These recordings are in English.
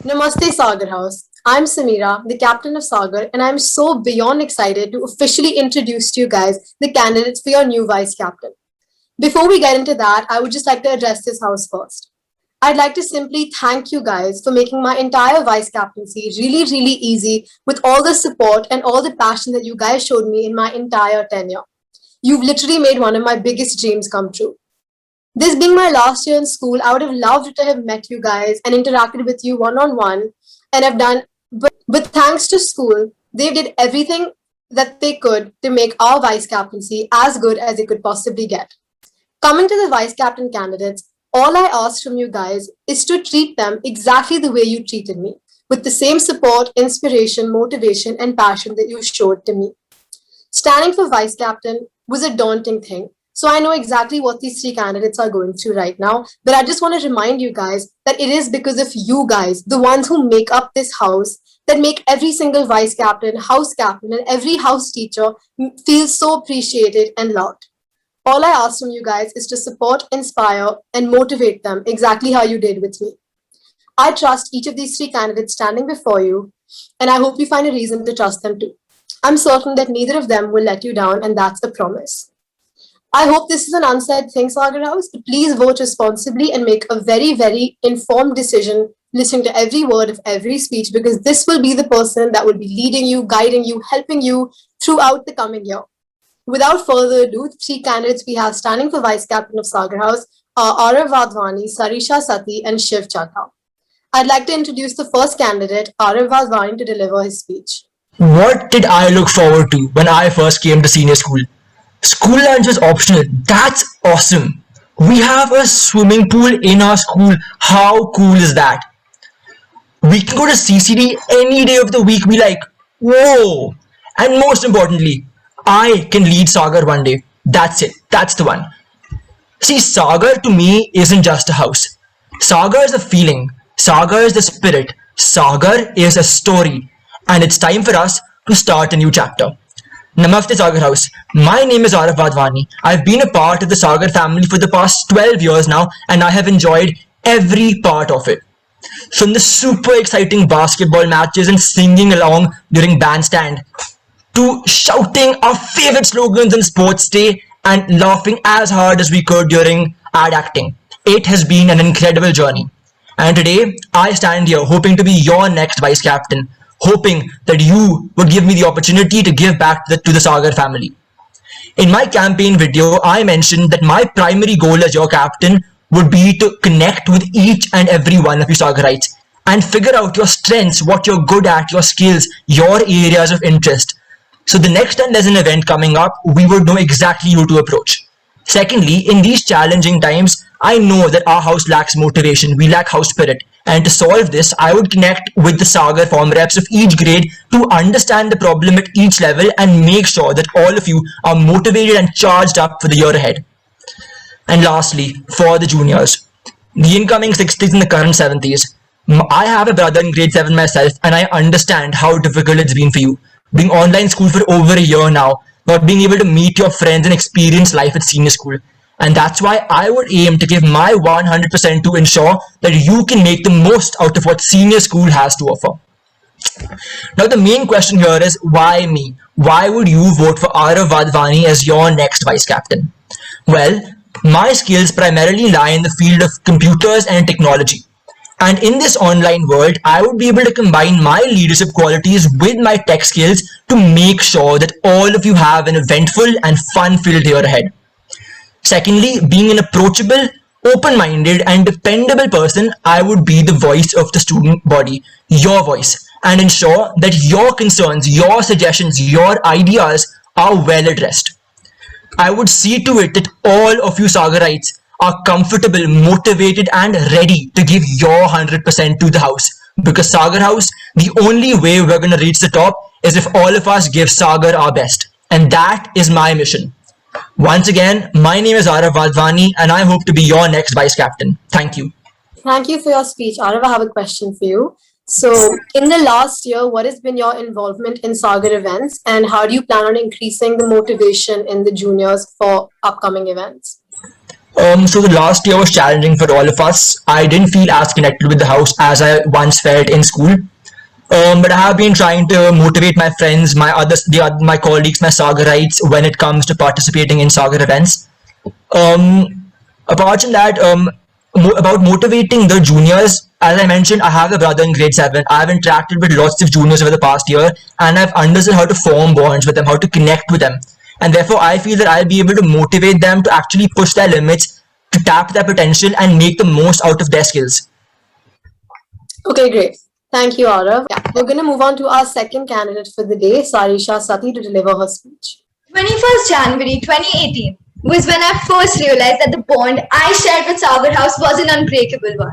Namaste, Sagar House. I'm Samira, the captain of Sagar, and I'm so beyond excited to officially introduce to you guys the candidates for your new vice captain. Before we get into that, I would just like to address this house first. I'd like to simply thank you guys for making my entire vice captaincy really, really easy with all the support and all the passion that you guys showed me in my entire tenure. You've literally made one of my biggest dreams come true. This being my last year in school, I would have loved to have met you guys and interacted with you one on one, and have done. But thanks to school, they did everything that they could to make our vice captaincy as good as it could possibly get. Coming to the vice captain candidates, all I ask from you guys is to treat them exactly the way you treated me, with the same support, inspiration, motivation, and passion that you showed to me. Standing for vice captain was a daunting thing. So I know exactly what these three candidates are going through right now. But I just want to remind you guys that it is because of you guys, the ones who make up this house, that make every single vice captain, house captain, and every house teacher feel so appreciated and loved. All I ask from you guys is to support, inspire, and motivate them exactly how you did with me. I trust each of these three candidates standing before you, and I hope you find a reason to trust them too. I'm certain that neither of them will let you down, and that's a promise. I hope this is an unsaid thing, Sagar House, but please vote responsibly and make a very, very informed decision, listening to every word of every speech, because this will be the person that will be leading you, guiding you, helping you throughout the coming year. Without further ado, the three candidates we have standing for Vice Captain of Sagar House are Arav Vadvani, Sarisha Sati, and Shiv Chadha. I'd like to introduce the first candidate, Arav Vadvani, to deliver his speech. What did I look forward to when I first came to senior school? School lunch was optional. That's awesome. We have a swimming pool in our school. How cool is that? We can go to CCD any day of the week we like. Whoa! And most importantly, I can lead Sagar one day. That's it. That's the one. See, Sagar to me isn't just a house. Sagar is a feeling. Sagar is the spirit. Sagar is a story. And it's time for us to start a new chapter. Namaste Sagar House. My name is Arav Vadvani. I've been a part of the Sagar family for the past 12 years now, and I have enjoyed every part of it. From the super exciting basketball matches and singing along during bandstand, to shouting our favorite slogans on sports day and laughing as hard as we could during ad acting. It has been an incredible journey. And today, I stand here hoping to be your next vice captain, hoping that you would give me the opportunity to give back to the Sagar family. In my campaign video, I mentioned that my primary goal as your captain would be to connect with each and every one of you Sagarites and figure out your strengths, what you're good at, your skills, your areas of interest. So the next time there's an event coming up, we would know exactly who to approach. Secondly, in these challenging times, I know that our house lacks motivation, we lack house spirit. And to solve this, I would connect with the Sagar form reps of each grade to understand the problem at each level and make sure that all of you are motivated and charged up for the year ahead. And lastly, for the juniors, the incoming 60s and the current 70s, I have a brother in grade 7 myself, and I understand how difficult it's been for you. Being online school for over a year now, not being able to meet your friends and experience life at senior school. And that's why I would aim to give my 100% to ensure that you can make the most out of what senior school has to offer. Now the main question here is, why me? Why would you vote for Arav Vadvani as your next vice captain? Well, my skills primarily lie in the field of computers and technology. And in this online world, I would be able to combine my leadership qualities with my tech skills to make sure that all of you have an eventful and fun-filled year ahead. Secondly, being an approachable, open-minded and dependable person, I would be the voice of the student body, your voice, and ensure that your concerns, your suggestions, your ideas are well addressed. I would see to it that all of you Sagarites are comfortable, motivated and ready to give your 100% to the house. Because Sagar House, the only way we're going to reach the top is if all of us give Sagar our best. And that is my mission. Once again, my name is Arav Vadvani and I hope to be your next vice captain. Thank you. Thank you for your speech. Arav, I have a question for you. So, in the last year, what has been your involvement in Sagar events, and how do you plan on increasing the motivation in the juniors for upcoming events? So the last year was challenging for all of us. I didn't feel as connected with the house as I once felt in school. But I have been trying to motivate my friends, my colleagues, my Sagarites when it comes to participating in Sagar events. Apart from that, about motivating the juniors, as I mentioned, I have a brother in grade 7. I've interacted with lots of juniors over the past year, and I've understood how to form bonds with them, how to connect with them. And therefore, I feel that I'll be able to motivate them to actually push their limits, to tap their potential, and make the most out of their skills. Okay, great. Thank you, Arav. Yeah, we're going to move on to our second candidate for the day, Sarisha Sati, to deliver her speech. 21st January 2018 was when I first realized that the bond I shared with Sagar House was an unbreakable one.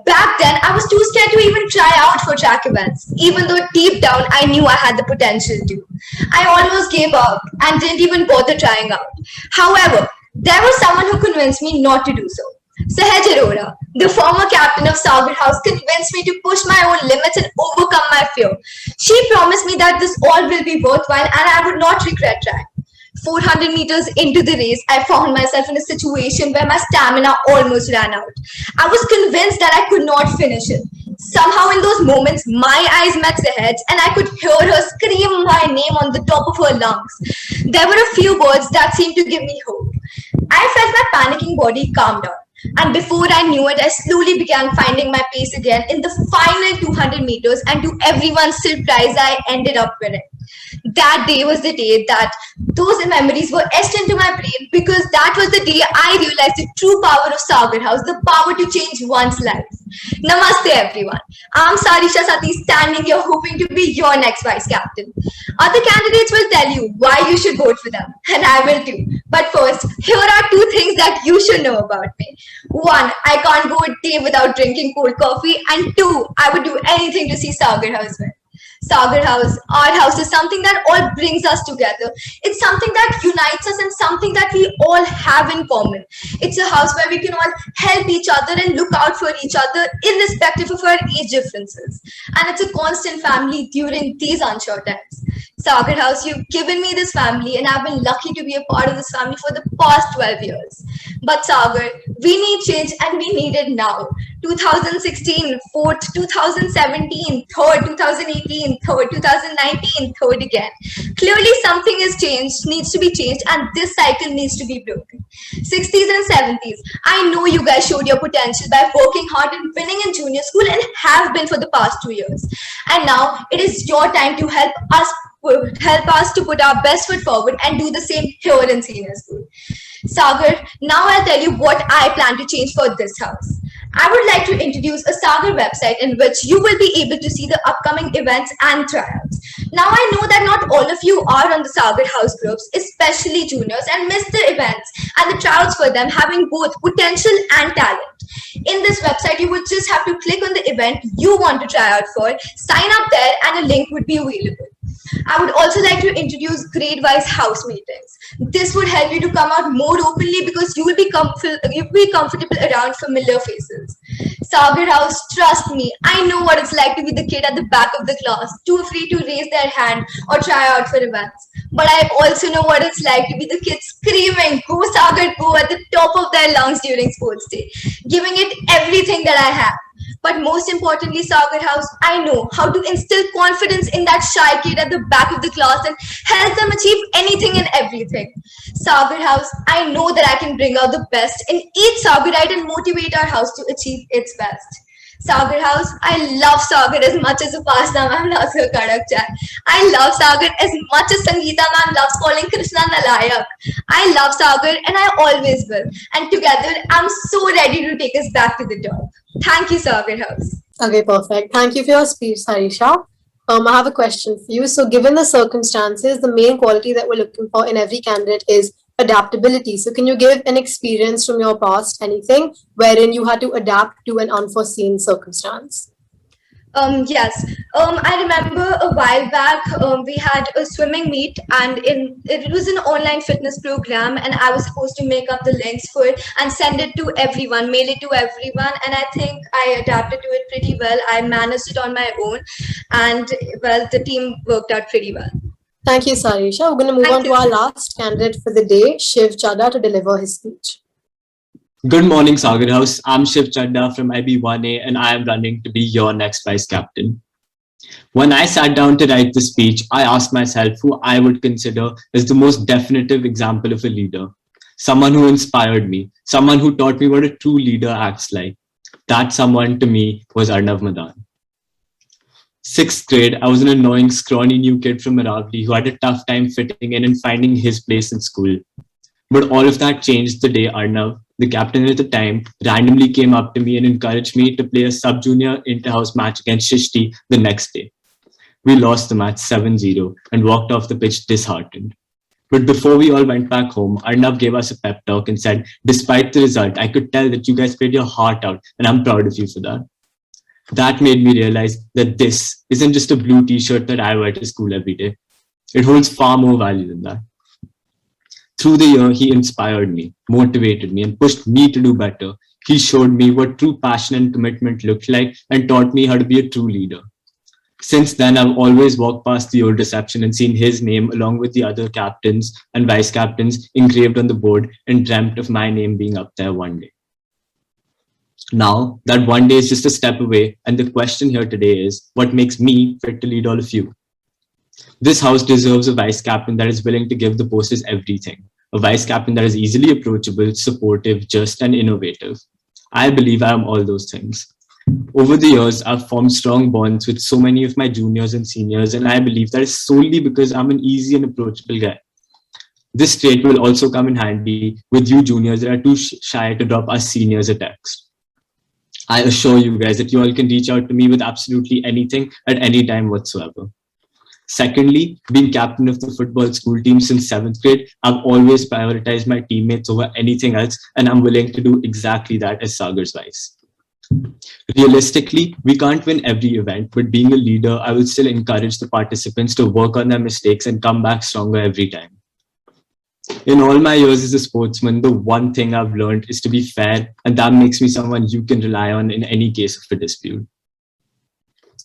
Back then, I was too scared to even try out for track events, even though deep down I knew I had the potential to. I almost gave up and didn't even bother trying out. However, there was someone who convinced me not to do so. Sahaj Arora, the former captain of Sagar House, convinced me to push my own limits and overcome my fear. She promised me that this all will be worthwhile and I would not regret trying. 400 meters into the race, I found myself in a situation where my stamina almost ran out. I was convinced that I could not finish it. Somehow, in those moments, my eyes met Sahaj's and I could hear her scream my name on the top of her lungs. There were a few words that seemed to give me hope. I felt my panicking body calm down. And before I knew it, I slowly began finding my pace again in the final 200 meters, and to everyone's surprise, I ended up winning. That day was the day that those memories were etched into my brain, because that was the day I realized the true power of Sagar House, the power to change one's life. Namaste, everyone. I'm Sarisha Sati, standing here hoping to be your next vice captain. Other candidates will tell you why you should vote for them, and I will too. But first, here are two things that you should know about me. One, I can't go a day without drinking cold coffee, and two, I would do anything to see Sagar House win. Sagar House, our house, is something that all brings us together. It's something that unites us and something that we all have in common. It's a house where we can all help each other and look out for each other irrespective of our age differences. And it's a constant family during these unsure times. Sagar House, you've given me this family and I've been lucky to be a part of this family for the past 12 years. But Sagar, we need change and we need it now. 2016, fourth, 2017, third, 2018, third, 2019, third again. Clearly something is changed, needs to be changed, and this cycle needs to be broken. 60s and 70s, I know you guys showed your potential by working hard and winning in junior school and have been for the past 2 years. And now it is your time to help us to put our best foot forward and do the same here in senior school. Sagar, now I'll tell you what I plan to change for this house. I would like to introduce a Sagar website in which you will be able to see the upcoming events and tryouts. Now I know that not all of you are on the Sagar House groups, especially juniors, and miss the events and the tryouts for them, having both potential and talent. In this website, you would just have to click on the event you want to try out for, sign up there, and a link would be available. I would also like to introduce grade-wise house meetings. This would help you to come out more openly because you will be comfortable around familiar faces. Sagar House, trust me, I know what it's like to be the kid at the back of the class, too afraid to raise their hand or try out for events. But I also know what it's like to be the kid screaming, "Go Sagar, go," at the top of their lungs during sports day, giving it everything that I have. But most importantly, Sagar House, I know how to instill confidence in that shy kid at the back of the class and help them achieve anything and everything. Sagar House, I know that I can bring out the best in each Sagarite and motivate our house to achieve its best. Sagar House, I love Sagar as much as Upasana ma'am loves her Kadak Chai. I love Sagar as much as Sangeeta ma'am loves calling Krishna Nalayak. I love Sagar and I always will. And together, I'm so ready to take us back to the top. Thank you, Sagar House. Okay, perfect. Thank you for your speech, Sarisha. I have a question for you. So, given the circumstances, the main quality that we're looking for in every candidate is adaptability. So, can you give an experience from your past, anything, wherein you had to adapt to an unforeseen circumstance? Yes. I remember a while back we had a swimming meet, and it was an online fitness program, and I was supposed to make up the links for it and send it to everyone, mail it to everyone, and I think I adapted to it pretty well. I managed it on my own, and well, the team worked out pretty well. Thank you, Sarisha. We're going to move on to our last candidate for the day, Shiv Chadha, to deliver his speech. Good morning, Sagar House. I'm Shiv Chadda from IB1A and I am running to be your next vice captain. When I sat down to write the speech, I asked myself who I would consider as the most definitive example of a leader. Someone who inspired me, someone who taught me what a true leader acts like. That someone to me was Arnav Madan. Sixth grade, I was an annoying, scrawny new kid from Aravali who had a tough time fitting in and finding his place in school. But all of that changed the day Arnav, the captain at the time, randomly came up to me and encouraged me to play a sub-junior inter-house match against Shishti the next day. We lost the match 7-0 and walked off the pitch disheartened. But before we all went back home, Arnav gave us a pep talk and said, despite the result, I could tell that you guys played your heart out and I'm proud of you for that. That made me realize that this isn't just a blue t-shirt that I wear to school every day. It holds far more value than that. Through the year, he inspired me, motivated me, and pushed me to do better. He showed me what true passion and commitment looked like and taught me how to be a true leader. Since then, I've always walked past the old reception and seen his name along with the other captains and vice captains engraved on the board and dreamt of my name being up there one day. Now, that one day is just a step away, and the question here today is, what makes me fit to lead all of you? This house deserves a vice captain that is willing to give the posters everything. A vice captain that is easily approachable, supportive, just, and innovative. I believe I am all those things. Over the years, I've formed strong bonds with so many of my juniors and seniors, and I believe that is solely because I'm an easy and approachable guy. This trait will also come in handy with you juniors that are too shy to drop us seniors a text. I assure you guys that you all can reach out to me with absolutely anything at any time whatsoever. Secondly, being captain of the football school team since 7th grade, I've always prioritized my teammates over anything else, and I'm willing to do exactly that as Sagar's vice. Realistically, we can't win every event, but being a leader, I will still encourage the participants to work on their mistakes and come back stronger every time. In all my years as a sportsman, the one thing I've learned is to be fair, and that makes me someone you can rely on in any case of a dispute.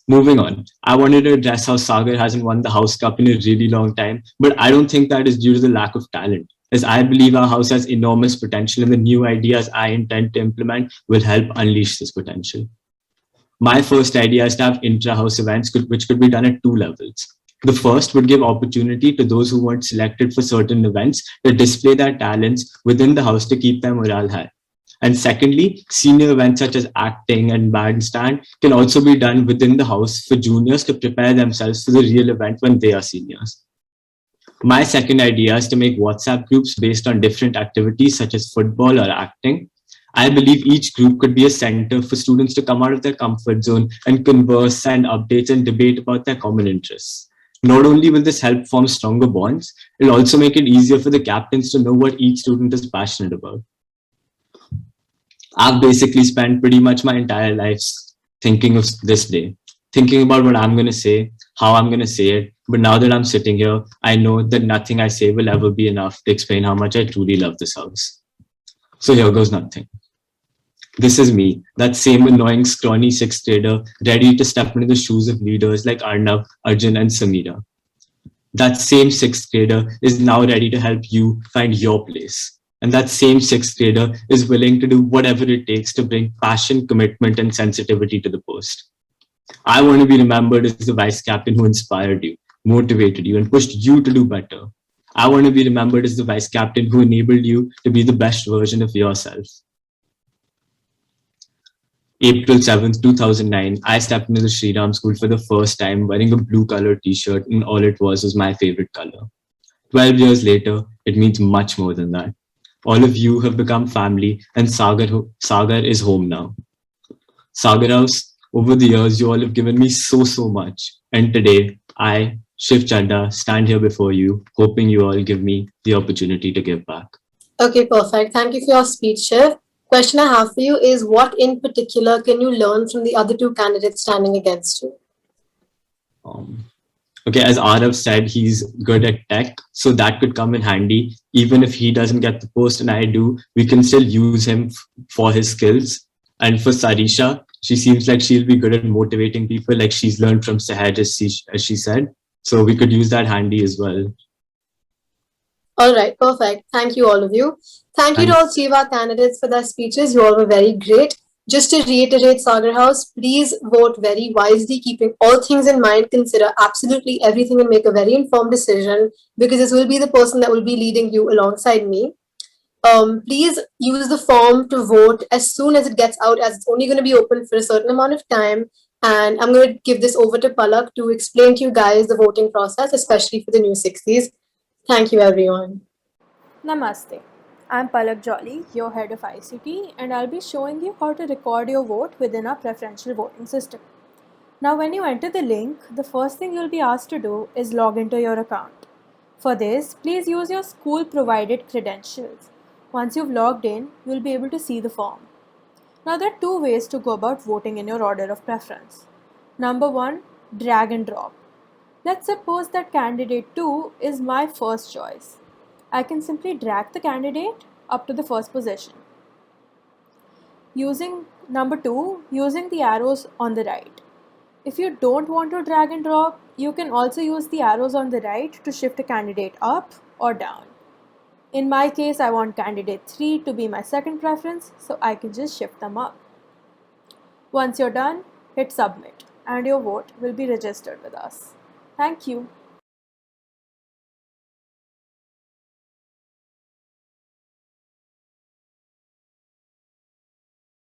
Moving on, I wanted to address how Sagar hasn't won the House Cup in a really long time, but I don't think that is due to the lack of talent, as I believe our house has enormous potential and the new ideas I intend to implement will help unleash this potential. My first idea is to have intra-house events which could be done at 2 levels. The first would give opportunity to those who weren't selected for certain events to display their talents within the house to keep their morale high. And secondly, senior events such as acting and bandstand can also be done within the house for juniors to prepare themselves for the real event when they are seniors. My second idea is to make WhatsApp groups based on different activities such as football or acting. I believe each group could be a center for students to come out of their comfort zone and converse, send updates, and debate about their common interests. Not only will this help form stronger bonds, it'll also make it easier for the captains to know what each student is passionate about. I've basically spent pretty much my entire life thinking of this day, thinking about what I'm going to say, how I'm going to say it. But now that I'm sitting here, I know that nothing I say will ever be enough to explain how much I truly love this house. So here goes nothing. This is me, that same annoying, scrawny 6th grader, ready to step into the shoes of leaders like Arnav, Arjun, and Samira. That same 6th grader is now ready to help you find your place. And that same 6th grader is willing to do whatever it takes to bring passion, commitment, and sensitivity to the post. I want to be remembered as the vice captain who inspired you, motivated you, and pushed you to do better. I want to be remembered as the vice captain who enabled you to be the best version of yourself. April 7th, 2009, I stepped into the Sri Ram school for the first time wearing a blue colored t-shirt, and all it was my favorite color. 12 years later, it means much more than that. All of you have become family, and Sagar is home now. Sagar House, over the years, you all have given me so much. And today, I, Shiv Chadda, stand here before you, hoping you all give me the opportunity to give back. Okay, perfect. Thank you for your speech, Shiv. Question I have for you is, what in particular can you learn from the other 2 candidates standing against you? Okay, as Arav said, he's good at tech, so that could come in handy. Even if he doesn't get the post and I do, we can still use him for his skills. And for Sarisha, she seems like she'll be good at motivating people, like she's learned from Sahaj, as she said. So we could use that handy as well. All right, perfect. Thank you, all of you. Thank you to all Thanks. three of our candidates for their speeches. You all were very great. Just to reiterate, Sagar House, please vote very wisely, keeping all things in mind. Consider absolutely everything and make a very informed decision because this will be the person that will be leading you alongside me. Please use the form to vote as soon as it gets out, as it's only going to be open for a certain amount of time. And I'm going to give this over to Palak to explain to you guys the voting process, especially for the new 60s. Thank you, everyone. Namaste. I'm Palak Jolly, your head of ICT, and I'll be showing you how to record your vote within our preferential voting system. Now, when you enter the link, the first thing you'll be asked to do is log into your account. For this, please use your school provided credentials. Once you've logged in, you'll be able to see the form. Now, there are two ways to go about voting in your order of preference. Number one, drag and drop. Let's suppose that candidate 2 is my first choice. I can simply drag the candidate up to the first position. Using number 2, using the arrows on the right. If you don't want to drag and drop, you can also use the arrows on the right to shift a candidate up or down. In my case, I want candidate 3 to be my second preference, so I can just shift them up. Once you're done, hit submit and your vote will be registered with us. Thank you.